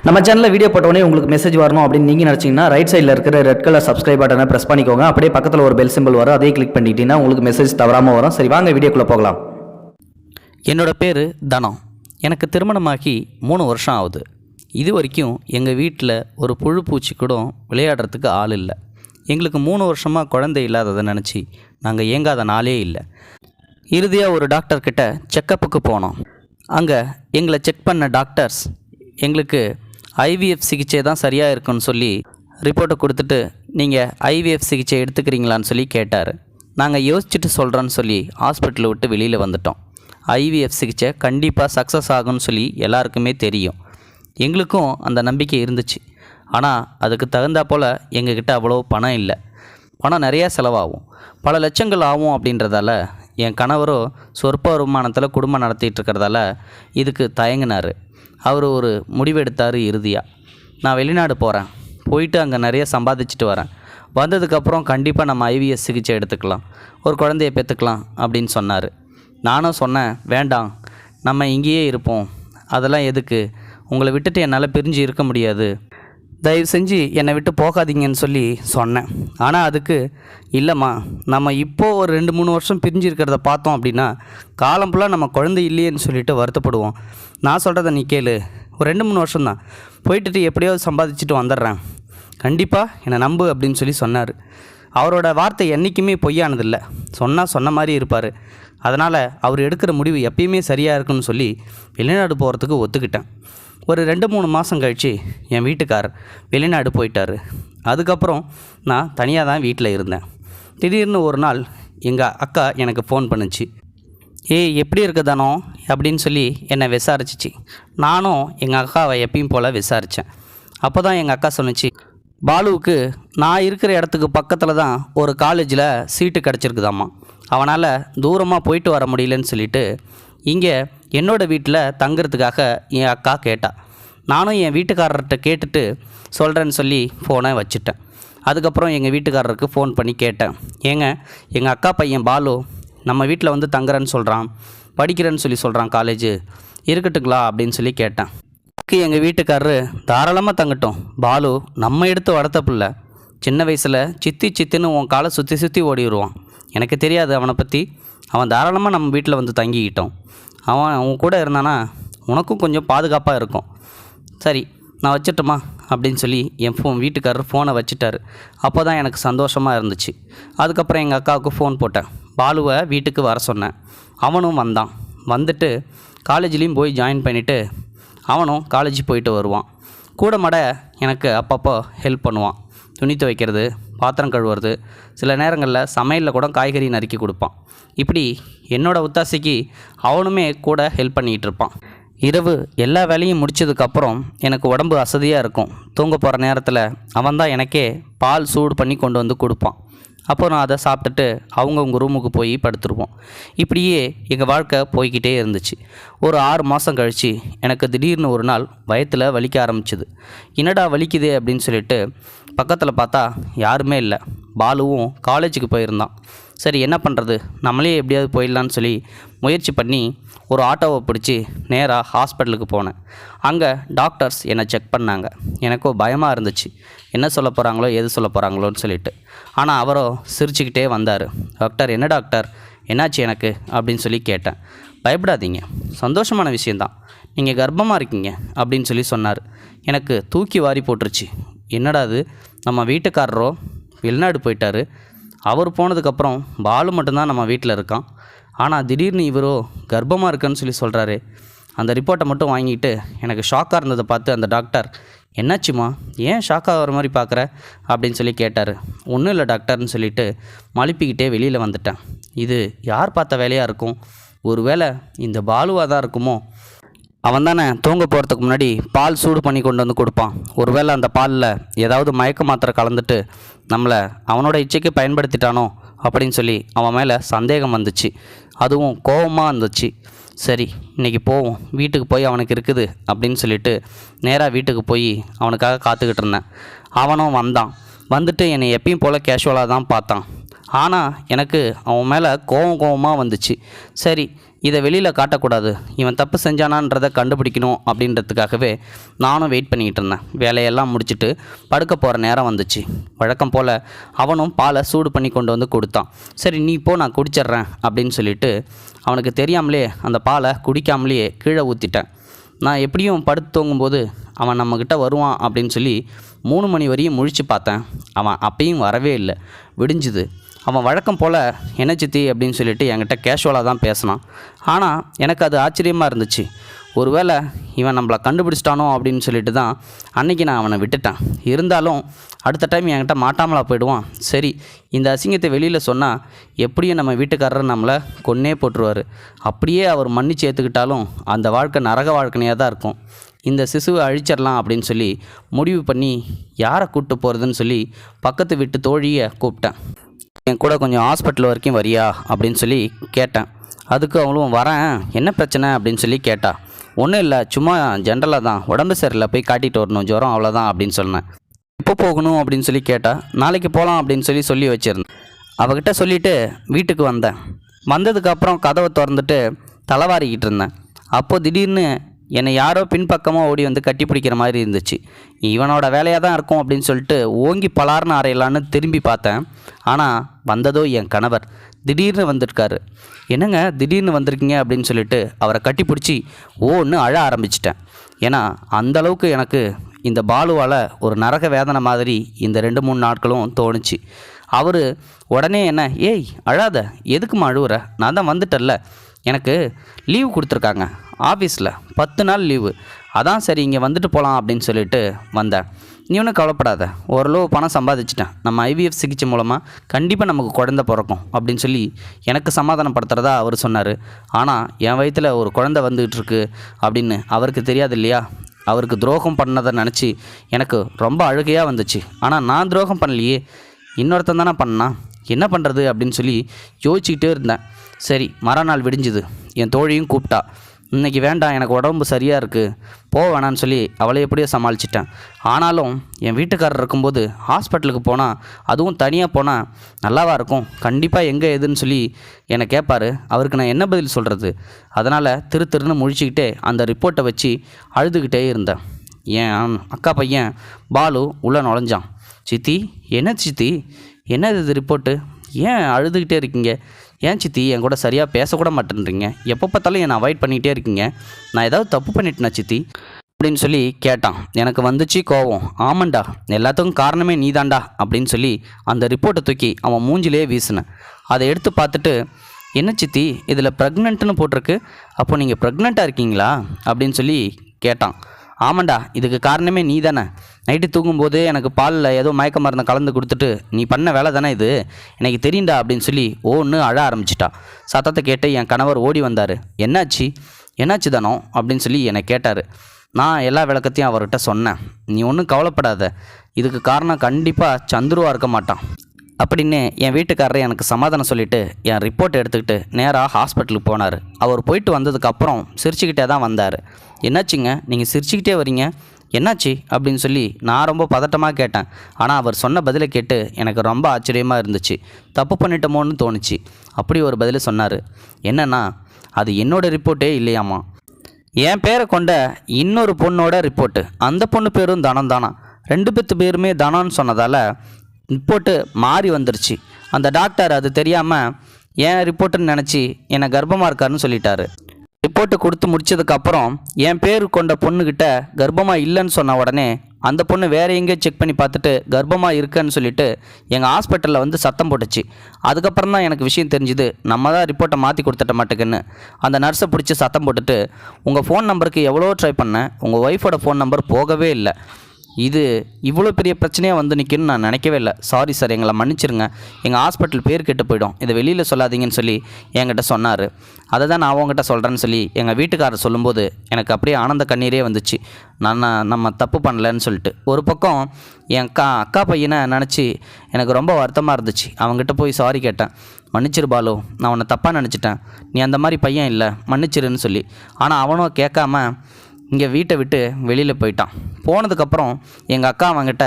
நம்ம சேனலில் வீடியோ போட்டோடனே உங்களுக்கு மெசேஜ் வரணும் அப்படின்னு நீங்கள் நினச்சிங்கன்னா ரைட் சைடில் இருக்கிற ரெட் கலர் சப்ஸ்கிரைப் பட்டனை ப்ரெஸ் பண்ணிக்கோங்க. அப்படியே பக்கத்தில் ஒரு பெல் சிம்பிள் வரும், அதே கிளிக் பண்ணிட்டீங்கன்னா உங்களுக்கு மெசேஜ் தவறாமல் வரும். சரி, வாங்க வீடியோக்குள்ளே போகலாம். என்னோடய பேர் தனம். எனக்கு திருமணமாகி 3 வருஷம் ஆகுது. இது வரைக்கும் எங்கள் வீட்டில் ஒரு புழு பூச்சி கூட விளையாடுறதுக்கு ஆள் இல்லை. எங்களுக்கு 3 வருஷமாக குழந்தை இல்லாததை நினச்சி நாங்கள் ஏங்காத நாளே இல்லை. இறுதியாக ஒரு டாக்டர்கிட்ட செக்கப்புக்கு போனோம். அங்கே எங்களை செக் பண்ண டாக்டர்ஸ் எங்களுக்கு ஐவிஎஃப் சிகிச்சை தான் சரியாக இருக்குன்னு சொல்லி ரிப்போர்ட்டை கொடுத்துட்டு, நீங்கள் ஐவிஎஃப் சிகிச்சை எடுத்துக்கிறீங்களான்னு சொல்லி கேட்டார். நாங்கள் யோசிச்சுட்டு சொல்கிறோன்னு சொல்லி ஹாஸ்பிட்டலை விட்டு வெளியில் வந்துட்டோம். ஐவிஎஃப் சிகிச்சை கண்டிப்பாக சக்ஸஸ் ஆகும்னு சொல்லி எல்லாருக்குமே தெரியும். எங்களுக்கும் அந்த நம்பிக்கை இருந்துச்சு. ஆனால் அதுக்கு தகுந்தா போல் எங்ககிட்ட அவ்வளோ பணம் இல்லை. பணம் நிறையா செலவாகும், பல லட்சங்கள் ஆகும். அப்படின்றதால என் கணவரோ சொற்ப வருமானத்தில் குடும்பம் நடத்திட்டு இருக்கிறதால இதுக்கு தயங்கினார். அவர் ஒரு முடிவெடுத்தார். இறுதியாக நான் வெளிநாடு போகிறேன், போயிட்டு அங்கே நிறைய சம்பாதிச்சுட்டு வரேன், வந்ததுக்கப்புறம் கண்டிப்பாக நம்ம ஐவிஎஸ் சிகிச்சை எடுத்துக்கலாம், ஒரு குழந்தைய பெற்றுக்கலாம் அப்படின்னு சொன்னார். நானும் சொன்னேன், வேண்டாம், நம்ம இங்கேயே இருப்போம், அதெல்லாம் எதுக்கு, உங்களை விட்டுட்டு என்னால் பிரிஞ்சு இருக்க முடியாது, தயவு செஞ்சு என்னை விட்டு போகாதீங்கன்னு சொல்லி சொன்னேன். ஆனால் அதுக்கு இல்லைம்மா, நம்ம இப்போது ஒரு 2-3 வருஷம் பிரிஞ்சு இருக்கிறத பார்த்தோம் அப்படின்னா காலம் ஃபுல்லாக நம்ம குழந்தை இல்லையேன்னு சொல்லிட்டு வருத்தப்படுவோம். நான் சொல்கிறத நீ கேளு, ஒரு 2-3 வருஷம்தான், போயிட்டு எப்படியாவது சம்பாதிச்சுட்டு வந்துடுறேன், கண்டிப்பாக என்னை நம்பு அப்படின்னு சொல்லி சொன்னார். அவரோட வார்த்தை என்றைக்குமே பொய்யானதில்லை, சொன்னால் சொன்ன மாதிரி இருப்பார். அதனால் அவர் எடுக்கிற முடிவு எப்பயுமே சரியாக இருக்குன்னு சொல்லி வெளிநாடு போகிறதுக்கு ஒத்துக்கிட்டேன். ஒரு 2-3 மாதம் கழித்து என் வீட்டுக்காரர் வெளிநாடு போயிட்டார். அதுக்கப்புறம் நான் தனியாக தான் வீட்டில் இருந்தேன். திடீர்னு ஒரு நாள் எங்கள் அக்கா எனக்கு ஃபோன் பண்ணுச்சு. எப்படி இருக்குதானோ அப்படின்னு சொல்லி என்னை விசாரிச்சிச்சு. நானும் எங்கள் அக்காவை எப்பயும் போல் விசாரித்தேன். அப்போ தான் எங்கள் அக்கா சொன்னிச்சு, பாலுவுக்கு நான் இருக்கிற இடத்துக்கு பக்கத்தில் தான் ஒரு காலேஜில் சீட்டு கிடச்சிருக்குதாம்மா, அவனால் தூரமாக போயிட்டு வர முடியலன்னு சொல்லிட்டு இங்கே என்னோடய வீட்டில் தங்குறதுக்காக என் அக்கா கேட்டா. நானும் என் வீட்டுக்காரர்கிட்ட கேட்டுட்டு சொல்கிறேன்னு சொல்லி ஃபோனை வச்சுட்டேன். அதுக்கப்புறம் எங்கள் வீட்டுக்காரருக்கு ஃபோன் பண்ணி கேட்டேன், ஏங்க எங்கள் அக்கா பையன் பாலு நம்ம வீட்டில் வந்து தங்குறேன்னு சொல்கிறான், படிக்கிறேன்னு சொல்லி சொல்கிறான், காலேஜு இருக்கட்டுங்களா அப்படின்னு சொல்லி கேட்டேன். எங்கள் வீட்டுக்காரரு தாராளமாக தங்கட்டும், பாலு நம்ம எடுத்து வளர்த்த பிள்ளை, சின்ன வயசில் சித்தின்னு உன் காலை சுற்றி ஓடிடுவான், எனக்கு தெரியாது அவனை பற்றி, அவன் தாராளமாக நம்ம வீட்டில் வந்து தங்கிக்கிட்டோம், அவன் கூட இருந்தானா உனக்கும் கொஞ்சம் பாதுகாப்பாக இருக்கும், சரி நான் வச்சிட்டோமா அப்படின்னு சொல்லி என் வீட்டுக்காரர் ஃபோனை வச்சுட்டார். அப்போ தான் எனக்கு சந்தோஷமாக இருந்துச்சு. அதுக்கப்புறம் எங்கள் அக்காவுக்கு ஃபோன் போட்டேன், பாலுவை வீட்டுக்கு வர சொன்னேன். அவனும் வந்தான். வந்துட்டு காலேஜ்லேயும் போய் ஜாயின் பண்ணிவிட்டு அவனும் காலேஜ் போயிட்டு வருவான். கூட மாட எனக்கு அப்பப்போ ஹெல்ப் பண்ணுவான், துணி துவைக்கிறது, பாத்திரம் கழுவுறது, சில நேரங்களில் சமையலில் கூட காய்கறி நறுக்கி கொடுப்பான். இப்படி என்னோடய ஒத்தாசைக்கு அவனுமே கூட ஹெல்ப் பண்ணிகிட்டு இருப்பான். இரவு எல்லா வேலையும் முடித்ததுக்கப்புறம் எனக்கு உடம்பு அசதியாக இருக்கும். தூங்க போகிற நேரத்தில் அவன் தான் எனக்கே பால் சூடு பண்ணி கொண்டு வந்து கொடுப்பான். அப்போ நான் அதை சாப்பிட்டுட்டு அவங்கவுங்க ரூமுக்கு போய் படுத்துருவோம். இப்படியே எங்கள் வாழ்க்கை போய்கிட்டே இருந்துச்சு. ஒரு 6 மாதம் கழித்து எனக்கு திடீர்னு ஒரு நாள் வயிற்றில் வலிக்க ஆரம்பிச்சுது. என்னடா வலிக்குதே அப்படின்னு சொல்லிட்டு பக்கத்தில் பார்த்தா யாருமே இல்லை. பாலுவும் காலேஜுக்கு போயிருந்தான். சரி என்ன பண்ணுறது, நம்மளே எப்படியாவது போயிடலான்னு சொல்லி முயற்சி பண்ணி ஒரு ஆட்டோவை பிடிச்சி நேராக ஹாஸ்பிட்டலுக்கு போனேன். அங்கே டாக்டர்ஸ் என்னை செக் பண்ணாங்க. எனக்கும் பயமாக இருந்துச்சு, என்ன சொல்ல போகிறாங்களோ எது சொல்ல போகிறாங்களோன்னு சொல்லிட்டு. ஆனால் அவரோ சிரிச்சுக்கிட்டே வந்தார். டாக்டர், என்ன டாக்டர் என்னாச்சு எனக்கு அப்படின்னு சொல்லி கேட்டேன். பயப்படாதீங்க, சந்தோஷமான விஷயந்தான், நீங்கள் கர்ப்பமாக இருக்கீங்க அப்படின்னு சொல்லி சொன்னார். எனக்கு தூக்கி வாரி போட்டுருச்சு. என்னடா அது, நம்ம வீட்டுக்காரரோ வெளிநாடு போயிட்டார், அவர் போனதுக்கப்புறம் பாலு மட்டும்தான் நம்ம வீட்டில் இருக்கான், ஆனால் திடீர்னு இவரோ கர்ப்பமாக இருக்குன்னு சொல்லி சொல்கிறாரு. அந்த ரிப்போர்ட்டை மட்டும் வாங்கிட்டு எனக்கு ஷாக்காக இருந்ததை பார்த்து அந்த டாக்டர், என்னாச்சுமா, ஏன் ஷாக்காக வர மாதிரி பார்க்குற அப்படின்னு சொல்லி கேட்டார். ஒன்றும் இல்லை டாக்டர்னு சொல்லிட்டு மழுப்பிக்கிட்டே வெளியில் வந்துட்டேன். இது யார் பார்த்த வேலையாக இருக்கும், ஒருவேளை இந்த பாலுவாக தான் இருக்குமோ, அவன் தானே தூங்க போகிறதுக்கு முன்னாடி பால் சூடு பண்ணி கொண்டு வந்து கொடுப்பான், ஒருவேளை அந்த பாலில் ஏதாவது மயக்க மாத்திரை கலந்துட்டு நம்மளை அவனோட இச்சைக்கு பயன்படுத்திட்டானோ அப்படின்னு சொல்லி அவன் மேலே சந்தேகம் வந்துச்சு. அதுவும் கோபமாக இருந்துச்சு. சரி இன்றைக்கி போவோம், வீட்டுக்கு போய் அவனுக்கு இருக்குது அப்படின்னு சொல்லிட்டு நேராக வீட்டுக்கு போய் அவனுக்காக காத்துக்கிட்டு இருந்தேன். அவனும் வந்தான். வந்துட்டு என்னை எப்பயும் போல் கேஷுவலாக தான் பார்த்தான். ஆனால் எனக்கு அவன் மேலே கோவமாக வந்துச்சு. சரி, இதை வெளியில் காட்டக்கூடாது, இவன் தப்பு செஞ்சானான்றதை கண்டுபிடிக்கணும் அப்படின்றதுக்காகவே நானும் வெயிட் பண்ணிக்கிட்டு இருந்தேன். வேலையெல்லாம் முடிச்சுட்டு படுக்க போகிற நேரம் வந்துச்சு. வழக்கம் போல் அவனும் பாலை சூடு பண்ணி கொண்டு வந்து கொடுத்தான். சரி நீ போ, நான் குடிச்சிட்றேன் அப்படின்னு சொல்லிட்டு அவனுக்கு தெரியாமலே அந்த பாலை குடிக்காமலேயே கீழே ஊற்றிட்டேன். நான் எப்படியும் படுத்து தூங்கும்போது அவன் நம்மக்கிட்ட வருவான் அப்படின்னு சொல்லி 3 மணி வரையும் முழித்து பார்த்தேன். அவன் அப்பயும் வரவே இல்லை. விடிஞ்சுது. அவன் வழக்கம் போல் என்ன சித்தி அப்படின்னு சொல்லிட்டு என்கிட்ட கேஷுவலாக தான் பேசினான். ஆனால் எனக்கு அது ஆச்சரியமாக இருந்துச்சு. ஒருவேளை இவன் நம்மளை கண்டுபிடிச்சிட்டானோ அப்படின்னு சொல்லிட்டு தான் அன்றைக்கி நான் அவனை விட்டுட்டேன். இருந்தாலும் அடுத்த டைம் என்கிட்ட மாட்டாமலா போயிடுவான். சரி, இந்த அசிங்கத்தை வெளியில் சொன்னால் எப்படியும் நம்ம வீட்டுக்காரர் நம்மளை கொன்னே போட்டுருவார். அப்படியே அவர் மன்னிச்சு ஏற்றுக்கிட்டாலும் அந்த வாழ்க்கை நரக வாழ்க்கையாக தான் இருக்கும். இந்த சிசுவை அழிச்சிடலாம் அப்படின்னு சொல்லி முடிவு பண்ணி யாரை கூப்பிட்டு போகிறதுன்னு சொல்லி பக்கத்து வீட்டு தோழியை கூப்பிட்டேன். என் கூட கொஞ்சம் ஹாஸ்பிட்டல் வரைக்கும் வரியா அப்படின்னு சொல்லி கேட்டேன். அதுக்கு அவங்களும் வரேன், என்ன பிரச்சனை அப்படின்னு சொல்லி கேட்டா. ஒன்றும் இல்லை, சும்மா ஜென்ரலாக தான், உடம்பு சரியில்லை, போய் காட்டிட்டு வரணும், ஜுரம் அவ்வளோதான் அப்படின்னு சொன்னேன். எப்போ போகணும் அப்படின்னு சொல்லி கேட்டா. நாளைக்கு போகலாம் அப்படின்னு சொல்லி வச்சுருந்தேன். அவகிட்ட சொல்லிவிட்டு வீட்டுக்கு வந்தேன். வந்ததுக்கப்புறம் கதவை திறந்துட்டு தலைவாரிக்கிட்டு இருந்தேன். அப்போது திடீர்னு என்னை யாரோ பின்பக்கமாக ஓடி வந்து கட்டி பிடிக்கிற மாதிரி இருந்துச்சு. இவனோட வேலையாக தான் இருக்கும் அப்படின்னு சொல்லிட்டு ஓங்கி பலார்னு அறையலான்னு திரும்பி பார்த்தேன். ஆனால் வந்ததோ என் கணவர். திடீர்னு வந்திருக்காரு. என்னங்க திடீர்னு வந்திருக்கீங்க அப்படின்னு சொல்லிட்டு அவரை கட்டி பிடிச்சி ஓன்னு அழ ஆரம்பிச்சிட்டேன். ஏன்னா அந்தளவுக்கு எனக்கு இந்த பாலுவால் ஒரு நரக வேதனை மாதிரி இந்த 2-3 நாட்களும் தோணுச்சு. அவர் உடனே என்ன, ஏய் அழாத, எதுக்குமா அழுவுற, நான் தான் வந்துட்டல்ல, எனக்கு லீவு கொடுத்துருக்காங்க ஆஃபீஸில் 10 நாள் லீவு, அதான் சரி இங்கே வந்துட்டு போகலாம் அப்படின்னு சொல்லிட்டு வந்தேன். நீ ஒன்றும் கவலைப்படாத, ஓரளவு பணம் சம்பாதிச்சிட்டேன், நம்ம IVF சிகிச்சை மூலமாக கண்டிப்பாக நமக்கு குழந்தை பிறக்கும் அப்படின்னு சொல்லி எனக்கு சமாதானப்படுத்துகிறதா அவர் சொன்னார். ஆனால் என் வயிற்றில் ஒரு குழந்தை வந்துகிட்டு இருக்கு அப்படின்னு அவருக்கு தெரியாது இல்லையா. அவருக்கு துரோகம் பண்ணதை நினச்சி எனக்கு ரொம்ப அழுகையாக வந்துச்சு. ஆனால் நான் துரோகம் பண்ணலையே, இன்னொருத்தன் தானே பண்ணான், என்ன பண்ணுறது அப்படின்னு சொல்லி யோசிச்சுக்கிட்டே இருந்தேன். சரி, மறுநாள் விடிஞ்சுது. என் தோழியும் கூப்பிட்டா. இன்றைக்கி வேண்டாம், எனக்கு உடம்பு சரியாக இருக்குது, போக வேணான்னு சொல்லி அவளை எப்படியோ சமாளிச்சிட்டேன். ஆனாலும் என் வீட்டுக்காரர் இருக்கும்போது ஹாஸ்பிட்டலுக்கு போனால், அதுவும் தனியாக போனால் நல்லாவா இருக்கும், கண்டிப்பாக எங்கே எதுன்னு சொல்லி என்னை கேட்பார். அவருக்கு நான் என்ன பதில் சொல்கிறது? அதனால் திருன்னு முழிச்சிக்கிட்டே அந்த ரிப்போர்ட்டை வச்சு அழுதுகிட்டே இருந்தேன். என் அக்கா பையன் பாலு உள்ளே நுழைஞ்சான். சித்தி, என்ன சித்தி, என்ன இது ரிப்போர்ட்டு, ஏன் அழுதுகிட்டே இருக்கீங்க, ஏன் சித்தி என் கூட சரியாக பேசக்கூட மாட்டேன்றீங்க, எப்போ பார்த்தாலும் என்னை அவாய்ட் பண்ணிகிட்டே இருக்கீங்க, நான் ஏதாவது தப்பு பண்ணிட்டேனா சித்தி அப்படின்னு சொல்லி கேட்டான். எனக்கு வந்துச்சு கோவம். ஆமாண்டா, எல்லாத்துக்கும் காரணமே நீதாண்டா அப்படின்னு சொல்லி அந்த ரிப்போர்ட்டை தூக்கி அவன் மூஞ்சிலே வீசினேன். அதை எடுத்து பார்த்துட்டு, என்ன சித்தி இதில் ப்ரெக்னென்ட்னு போட்டிருக்கு, அப்போ நீங்கள் ப்ரெக்னெண்ட்டாக இருக்கீங்களா அப்படின்னு சொல்லி கேட்டான். ஆமாண்டா, இதுக்கு காரணமே நீ தானே, நைட்டு தூங்கும்போது எனக்கு பாலில் ஏதோ மயக்க மருந்தை கலந்து கொடுத்துட்டு நீ பண்ண வேலை தானே இது, எனக்கு தெரியுண்டா அப்படின்னு சொல்லி ஓன்னு அழ ஆரம்பிச்சிட்டா. சத்தத்தை கேட்டு என் கணவர் ஓடி வந்தார். என்னாச்சு தானோ அப்படின்னு சொல்லி என்னை கேட்டார். நான் எல்லா விளக்கத்தையும் அவர்கிட்ட சொன்னேன். நீ ஒன்றும் கவலைப்படாத, இதுக்கு காரணம் கண்டிப்பாக சந்துருவாக இருக்க மாட்டான் அப்படின்னு என் வீட்டுக்காரரை எனக்கு சமாதானம் சொல்லிவிட்டு என் ரிப்போர்ட் எடுத்துக்கிட்டு நேராக ஹாஸ்பிட்டலுக்கு போனார். அவர் போயிட்டு வந்ததுக்கப்புறம் சிரிச்சுக்கிட்டே தான் வந்தார். என்னாச்சுங்க நீங்கள் சிரிச்சுக்கிட்டே வரீங்க, என்னாச்சு அப்படின்னு சொல்லி நான் ரொம்ப பதட்டமாக கேட்டேன். ஆனால் அவர் சொன்ன பதிலை கேட்டு எனக்கு ரொம்ப ஆச்சரியமாக இருந்துச்சு. தப்பு பண்ணிட்டோமோன்னு தோணுச்சு. அப்படி ஒரு பதிலை சொன்னார். என்னன்னா, அது என்னோடய ரிப்போர்ட்டே இல்லையாம்மா, என் பேரை கொண்ட இன்னொரு பொண்ணோட ரிப்போர்ட்டு. அந்த பொண்ணு பேரும் தனம் தானா, 2 பேருமே தனம்னு சொன்னதால் ரிப்போர்ட்டு மாறி வந்துருச்சு. அந்த டாக்டர் அது தெரியாமல் என் ரிப்போர்ட்டுன்னு நினச்சி என்னை கர்ப்பமாக இருக்காருன்னு சொல்லிட்டாரு. ரிப்போர்ட்டு கொடுத்து முடிச்சதுக்கப்புறம் என் பேர் கொண்ட பொண்ணுக்கிட்ட கர்ப்பமாக இல்லைன்னு சொன்ன உடனே அந்த பொண்ணு வேறு எங்கேயோ செக் பண்ணி பார்த்துட்டு கர்ப்பமாக இருக்குன்னு சொல்லிட்டு எங்கள் ஹாஸ்பிட்டலில் வந்து சத்தம் போட்டுச்சு. அதுக்கப்புறம் தான் எனக்கு விஷயம் தெரிஞ்சுது, நம்ம தான் ரிப்போர்ட்டை மாற்றி கொடுத்துட்ட மாட்டேங்குன்னு. அந்த நர்ஸை பிடிச்சி சத்தம் போட்டுட்டு, உங்கள் ஃபோன் நம்பருக்கு எவ்வளோ ட்ரை பண்ணேன், உங்கள் ஒய்ஃபோட ஃபோன் நம்பர் போகவே இல்லை, இது இவ்வளோ பெரிய பிரச்சனையாக வந்து நிற்குன்னு நான் நினைக்கவே இல்லை, சாரி சார், எங்களை மன்னிச்சிருங்க, எங்கள் ஹாஸ்பிட்டல் பேர் கெட்டு போயிடும், இதை வெளியில் சொல்லாதீங்கன்னு சொல்லி என்கிட்ட சொன்னார். அதை தான் நான் அவங்ககிட்ட சொல்கிறேன்னு சொல்லி எங்கள் வீட்டுக்காரர் சொல்லும்போது எனக்கு அப்படியே ஆனந்த கண்ணீரே வந்துச்சு. நம்ம தப்பு பண்ணலன்னு சொல்லிட்டு. ஒரு பக்கம் என் அக்கா பையனை நினச்சி எனக்கு ரொம்ப வருத்தமாக இருந்துச்சு. அவங்ககிட்ட போய் சாரி கேட்டேன். மன்னிச்சிரு பாலு, நான் உன்னை தப்பாக நினச்சிட்டேன், நீ அந்த மாதிரி பையன் இல்லை, மன்னிச்சிருன்னு சொல்லி. ஆனால் அவனும் கேட்காம இங்கே வீட்டை விட்டு வெளியில் போயிட்டான். போனதுக்கப்புறம் எங்கள் அக்கா அவங்கிட்ட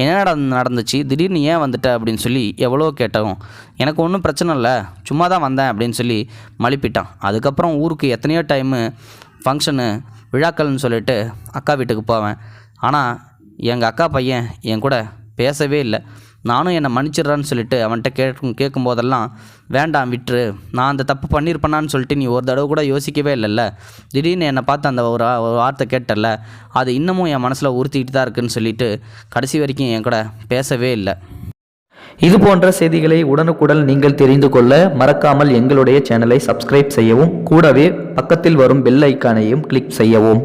என்னடா நடந்துச்சு, திடீர்னு ஏன் வந்துட்ட அப்படின்னு சொல்லி எவ்வளோ கேட்டவும் எனக்கு ஒன்றும் பிரச்சனை இல்லை, சும்மா தான் வந்தேன் அப்படின்னு சொல்லி மழுப்பிட்டான். அதுக்கப்புறம் ஊருக்கு எத்தனையோ டைமு ஃபங்க்ஷனு விழாக்கள்னு சொல்லிட்டு அக்கா வீட்டுக்கு போவேன். ஆனால் எங்கள் அக்கா பையன் என் கூட பேசவே இல்லை. நானும் என்னை மன்னிச்சிட்றான்னு சொல்லிட்டு அவன்கிட்ட கேட்கும்போதெல்லாம் வேண்டாம் விட்டுரு, நான் அந்த தப்பு பண்ணியிருப்பேனான்னு சொல்லிட்டு நீ ஒரு தடவை கூட யோசிக்கவே இல்லைல்ல, திடீர்னு என்னை பார்த்து அந்த ஒரு வார்த்தை கேட்டல, அது இன்னமும் என் மனசில் உறுத்திக்கிட்டு தான் இருக்குன்னு சொல்லிட்டு கடைசி வரைக்கும் என் கூட பேசவே இல்லை. இது போன்ற செய்திகளை உடனுக்குடன் நீங்கள் தெரிந்து கொள்ள மறக்காமல் எங்களுடைய சேனலை சப்ஸ்கிரைப் செய்யவும், கூடவே பக்கத்தில் வரும் பெல் ஐக்கானையும் கிளிக் செய்யவும்.